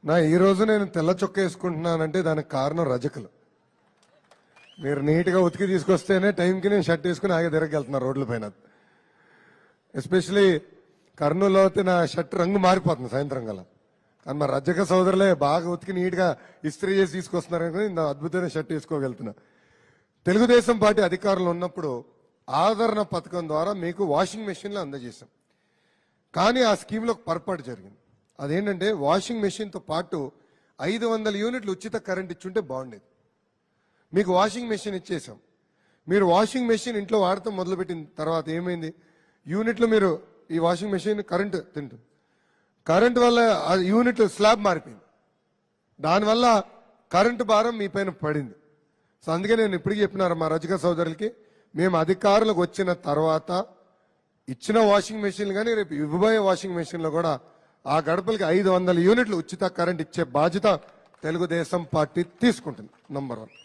ఈ రోజు నేను తెల్ల చొక్క వేసుకుంటున్నానంటే దానికి కారణం రజకులు. మీరు నీట్గా ఉతికి తీసుకొస్తేనే టైంకి నేను షర్ట్ వేసుకుని ఆగే తిరగెళ్తున్నారు రోడ్ల పైన. ఎస్పెషలీ కర్నూలులో అయితే నా షర్ట్ రంగు మారిపోతుంది సాయంత్రం గల. కానీ మా రజక సోదరులే బాగా ఉతికి నీట్గా ఇస్త్రీ చేసి తీసుకొస్తున్నారు కానీ ఇంత అద్భుతమైన షర్ట్ వేసుకోగలుగుతున్నా. తెలుగుదేశం పార్టీ అధికారంలో ఉన్నప్పుడు ఆదరణ పథకం ద్వారా మీకు వాషింగ్ మెషిన్లు అందజేశాం. కానీ ఆ స్కీమ్లో ఒక పొరపాటు జరిగింది. అదేంటంటే వాషింగ్ మెషిన్తో పాటు 500 యూనిట్లు ఉచిత కరెంట్ ఇచ్చుంటే బాగుండేది. మీకు వాషింగ్ మెషిన్ ఇచ్చేసాం. మీరు వాషింగ్ మెషిన్ ఇంట్లో వాడటం మొదలుపెట్టిన తర్వాత ఏమైంది, యూనిట్లు మీరు ఈ వాషింగ్ మెషిన్ కరెంటు తింటుంది. కరెంటు వల్ల ఆ యూనిట్ స్లాబ్ మారిపోయింది. దానివల్ల కరెంటు భారం మీ పైన పడింది. సో అందుకే నేను ఇప్పటికీ చెప్పినారు మా రజక సోదరులకి, మేము అధికారులకు వచ్చిన తర్వాత ఇచ్చిన వాషింగ్ మెషిన్లు కానీ రేపు ఇవ్వబోయే వాషింగ్ మెషిన్లో కూడా ఆ గడపలకి 500 యూనిట్లు ఉచిత కరెంట్ ఇచ్చే బాధ్యత తెలుగుదేశం పార్టీ తీసుకుంటుంది. నంబర్ 1.